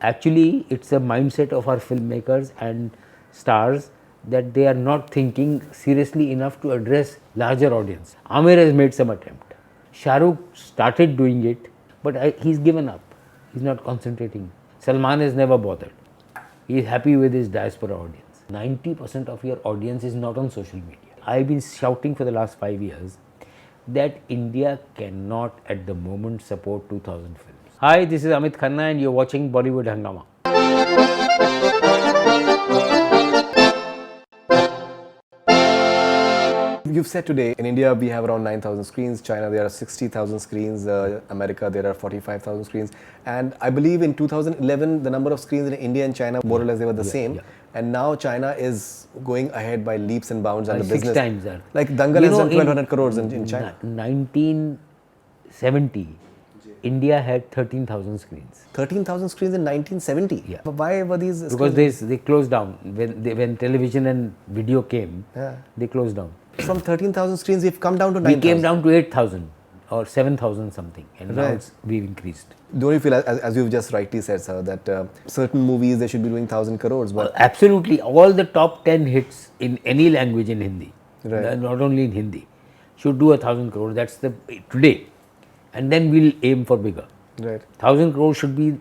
actually, it's a mindset of our filmmakers and stars that they are not thinking seriously enough to address larger audience. Amir has made some attempt. Shah Rukh started doing it, but he's given up. He's not concentrating. Salman has never bothered. He is happy with his diaspora audience. 90% of your audience is not on social media. I've been shouting for the last 5 years that India cannot at the moment support 2000 films. Hi, this is Amit Khanna and you're watching Bollywood Hangama. You've said today in India we have around 9,000 screens, China there are 60,000 screens, America there are 45,000 screens, and I believe in 2011 the number of screens in India and China more or less they were the same, and now China is going ahead by leaps and bounds and the business. 6 times that. Like Dangal has done 1200 crores in China. 1970, India had 13,000 screens. 13,000 screens in 1970? Yeah. But why were these Because they closed down. When television and video came, they closed down. From 13,000 screens we've come down to 9,000. We came down to 8,000 or 7,000 something, and now we've increased. Don't you feel, as you've just rightly said, sir, that certain movies they should be doing 1,000 crores? But absolutely, all the top 10 hits in any language in Hindi, Right. not only in Hindi, should do 1,000 crores. That's the today, and then we'll aim for bigger. Right. 1,000 crores should be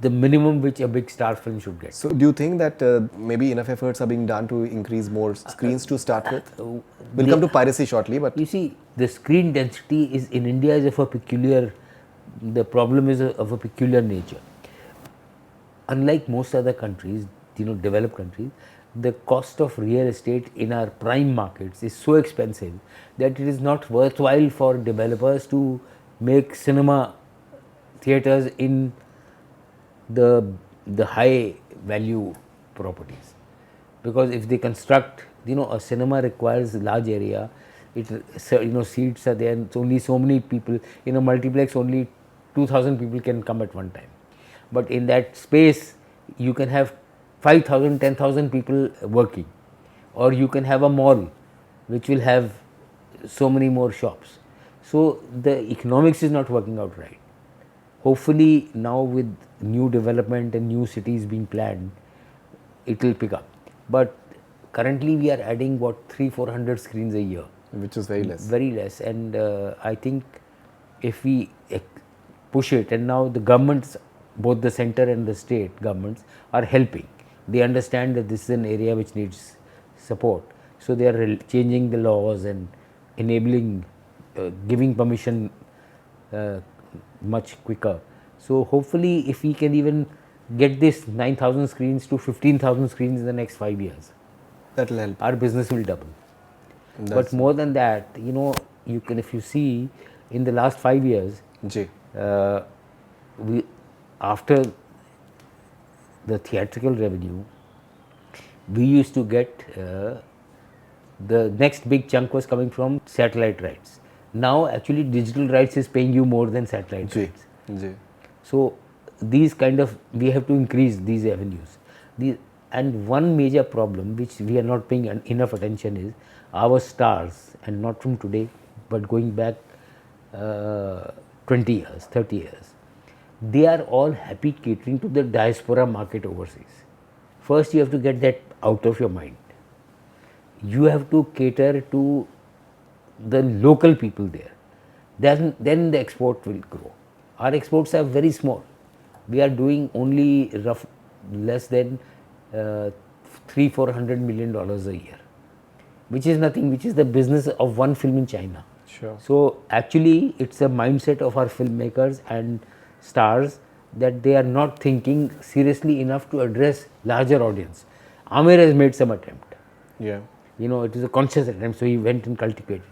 the minimum which a big star film should get. So, do you think that maybe enough efforts are being done to increase more screens to start with? We'll come to piracy shortly, but you see, the screen density is in India is of a peculiar. The problem is of a peculiar nature. Unlike most other countries, developed countries, the cost of real estate in our prime markets is so expensive that it is not worthwhile for developers to make cinema theaters in the high value properties, because if they construct, a cinema requires large area. Seats are there. It's only so many people in a multiplex. Only 2,000 people can come at one time, but in that space you can have 5,000, 10,000 people working, or you can have a mall which will have so many more shops. So the economics is not working out right. Hopefully now with new development and new cities being planned, it will pick up. But currently we are adding 300-400 screens a year, which is very less. Very less, and I think if we push it, and now the governments, both the center and the state governments, are helping. They understand that this is an area which needs support, so they are changing the laws and enabling, giving permission much quicker. So hopefully if we can even get this 9,000 screens to 15,000 screens in the next 5 years, that will help. Our business will double. But more than that, you can, if you see in the last 5 years, we, after the theatrical revenue, we used to get the next big chunk was coming from satellite rights. Now actually digital rights is paying you more than satellite rights. So these we have to increase these avenues. And one major problem which we are not paying enough attention is our stars, and not from today but going back 20 years, 30 years. They are all happy catering to the diaspora market overseas. First you have to get that out of your mind. You have to cater to the local people there. Then the export will grow. Our exports are very small. We are doing only less than $300-400 million a year, which is nothing, which is the business of one film in China. Sure. So actually it's a mindset of our filmmakers and stars that they are not thinking seriously enough to address larger audience. Amir has made some attempt. Yeah. It is a conscious attempt, so he went and cultivated.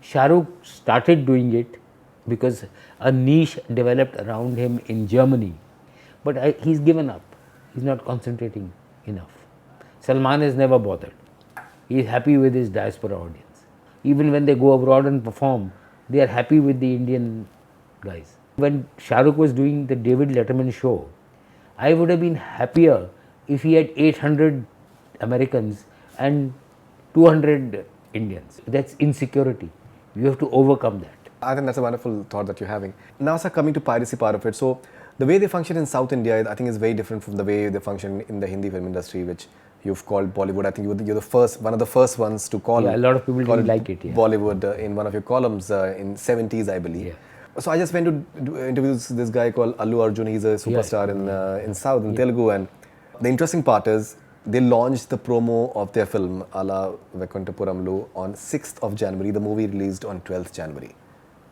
Shah Rukh started doing it because a niche developed around him in Germany, but he's given up. He's not concentrating enough. Salman has never bothered. He is happy with his diaspora audience. Even when they go abroad and perform, they are happy with the Indian guys. When Shah Rukh was doing the David Letterman show, I would have been happier if he had 800 Americans and 200 Indians. That's insecurity. You have to overcome that. I think that's a wonderful thought that you're having. Now, sir, coming to piracy part of it. So, The way they function in South India, I think, is very different from the way they function in the Hindi film industry, which you've called Bollywood. I think you're the first, one of the first ones to call. Yeah, a lot of people call didn't like it, yeah. Bollywood in one of your columns in 70s, I believe. Yeah. So I just went to interview this guy called Allu Arjun. He's a superstar in South, in Telugu. And the interesting part is they launched the promo of their film, Ala Vaikunthapuramlu, on 6th of January. The movie released on 12th January.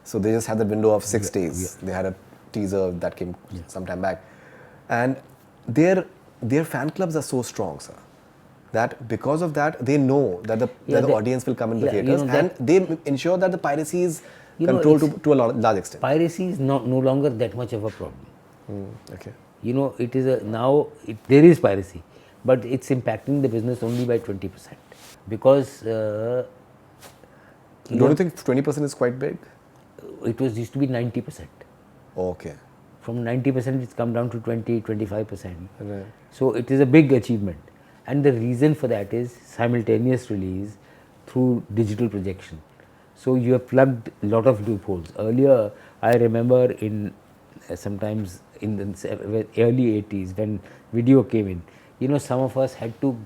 So they just had that window of 6 days. They had a teaser that came some time back. And their fan clubs are so strong, sir, that because of that, they know that the audience will come in the theatres, and they ensure that the piracy is controlled to a large extent. Piracy is no longer that much of a problem. Okay. It is there is piracy, but it's impacting the business only by 20%. Because Don't you think 20% is quite big? it used to be 90%. Okay. From 90% it's come down to 20-25%. Right. So it is a big achievement, and the reason for that is simultaneous release through digital projection. So you have plugged a lot of loopholes. Earlier, I remember sometimes in the early 80s when video came in, some of us had to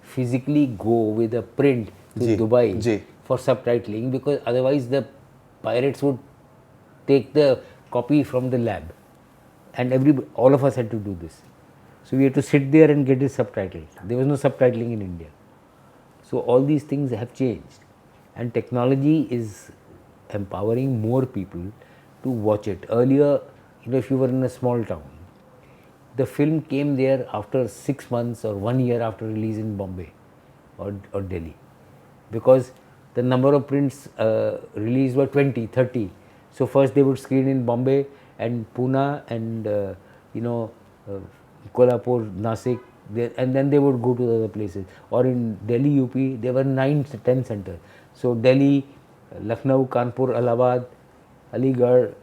physically go with a print to Dubai for subtitling, because otherwise the pirates would take the copy from the lab, and all of us had to do this. So we had to sit there and get it subtitled. There was no subtitling in India. So all these things have changed, and technology is empowering more people to watch it. Earlier, if you were in a small town, the film came there after 6 months or 1 year after release in Bombay or Delhi, because the number of prints released were 20, 30. So first they would screen in Bombay and Pune and Kolhapur, Nasik, and then they would go to the other places. Or in Delhi, UP, there were 9 to 10 centers. So Delhi, Lucknow, Kanpur, Allahabad, Aligarh,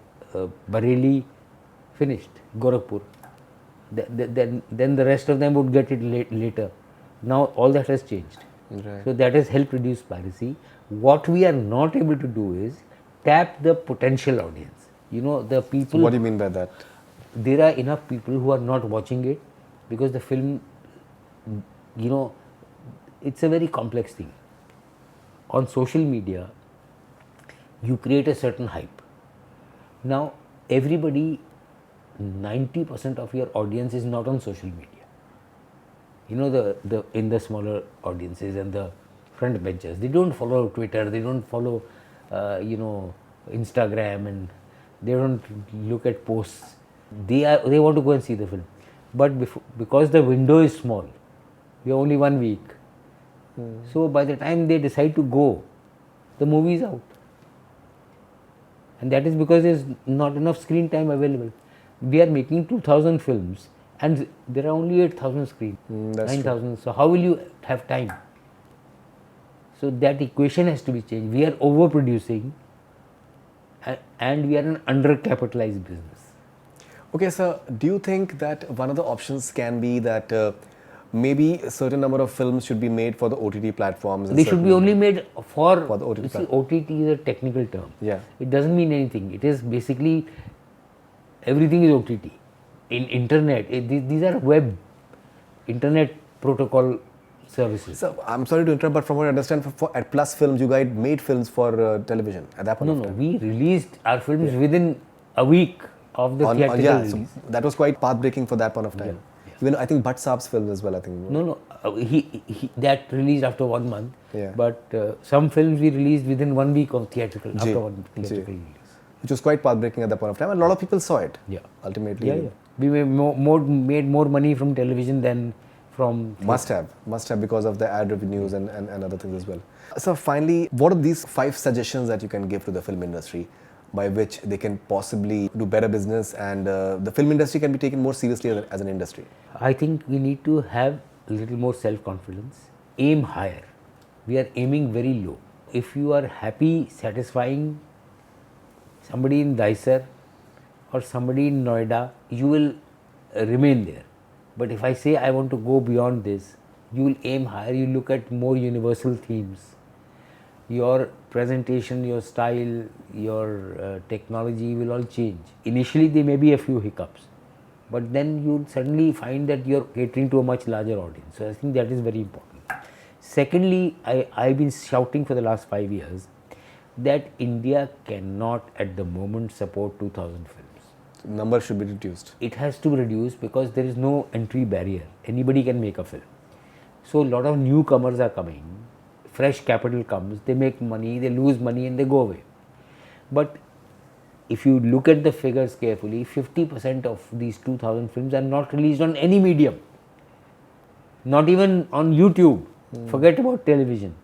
Bareilly, finished. Gorakhpur. Then the rest of them would get it later. Now all that has changed. Right. So that has helped reduce piracy. What we are not able to do is tap the potential audience. The people. So what do you mean by that? There are enough people who are not watching it because the film, it's a very complex thing. On social media, you create a certain hype. Now, everybody, 90% of your audience is not on social media. In the smaller audiences and the front benches, they don't follow Twitter, they don't follow, Instagram, and they don't look at posts. They want to go and see the film, but because the window is small, we have only 1 week. So by the time they decide to go, the movie is out, and that is because there is not enough screen time available. We are making 2,000 films, and there are only 8,000 screens, 9,000. So how will you have time? So that equation has to be changed. We are overproducing, and we are an undercapitalized business. Okay, sir, do you think that one of the options can be that maybe a certain number of films should be made for the OTT platforms? They should be only made for the OTT see, OTT is a technical term. Yeah. It doesn't mean anything. It is basically everything is OTT. In internet, these are web, internet protocol services. So I'm sorry to interrupt, but from what I understand, at Plus Films, you guys made films for television at that point of time. No, we released our films within a week of the theatrical release. So that was quite path-breaking for that point of time. Even I think Bhatt Saab's film as well, I think. No, he that released after 1 month. Yeah. But some films we released within 1 week of theatrical, after one theatrical release. Which was quite path-breaking at that point of time, and a lot of people saw it. Yeah. Ultimately. Yeah. We made more money from television than from theatre. Must have because of the ad revenues and other things as well. So finally, what are these 5 suggestions that you can give to the film industry by which they can possibly do better business and the film industry can be taken more seriously as an industry? I think we need to have a little more self-confidence, aim higher. We are aiming very low. If you are happy satisfying somebody in Daisar or somebody in Noida, you will remain there. But if I say I want to go beyond this, you will aim higher, you look at more universal themes. Your presentation, your style, your technology will all change. Initially there may be a few hiccups, but then you suddenly find that you're catering to a much larger audience. So I think that is very important. Secondly, I've been shouting for the last 5 years that India cannot at the moment support 2000 films. Number should be reduced. It has to be reduced because there is no entry barrier. Anybody can make a film. So a lot of newcomers are coming, fresh capital comes, they make money, they lose money and they go away. But if you look at the figures carefully, 50% of these 2000 films are not released on any medium, not even on YouTube. Forget about television.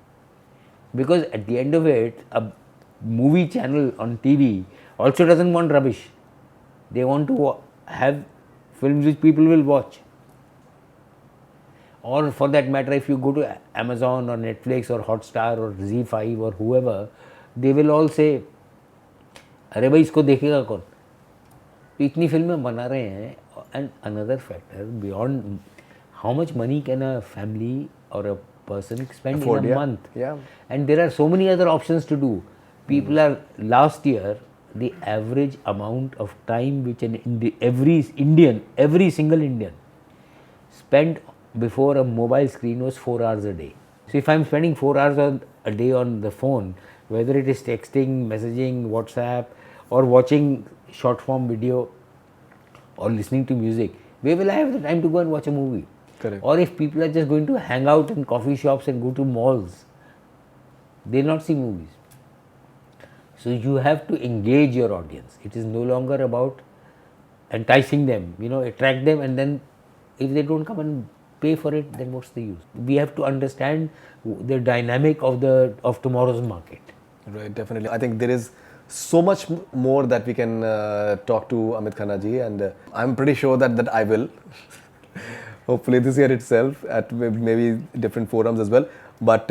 Because at the end of it, a movie channel on TV also doesn't want rubbish. They want to have films which people will watch. Or for that matter, if you go to Amazon or Netflix or Hotstar or Z5 or whoever, they will all say, अरे भाई इसको देखेगा कौन? तो इतनी फिल्में बना रहे हैं. And another factor, beyond how much money can a family or a person spend Afford, in a yeah. month? Yeah. And there are so many other options to do. People are, last year, the average amount of time which every single Indian spent before a mobile screen was 4 hours a day. So if I'm spending 4 hours a day on the phone, whether it is texting, messaging, WhatsApp, or watching short form video or listening to music, where will I have the time to go and watch a movie? Correct. Or if people are just going to hang out in coffee shops and go to malls, they'll not see movies. So you have to engage your audience. It is no longer about enticing them, attract them, and then if they don't come and pay for it, then what's the use? We have to understand the dynamic of tomorrow's market. Right, definitely. I think there is so much more that we can talk to Amit Khanna ji, and I'm pretty sure that I will. Hopefully this year itself, at maybe different forums as well. But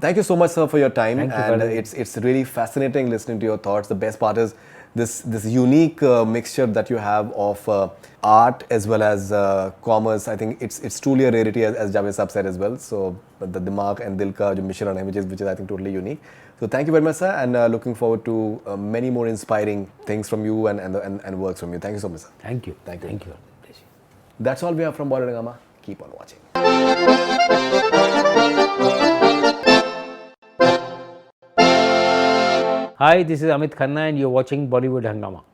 thank you so much, sir, for your time. Thank you, and Balaji. it's really fascinating listening to your thoughts. The best part is this unique mixture that you have of art as well as commerce. I think it's truly a rarity, as Javed Saab said as well. So the Dimag and Dil ka jo mishran hai, which is I think totally unique. So thank you very much, sir, and looking forward to many more inspiring things from you and works from you. Thank you so much, sir. Thank you. Thank you. Thank you. That's all we have from Bollywood Hungama. Keep on watching. Hi, this is Amit Khanna and you're watching Bollywood Hungama.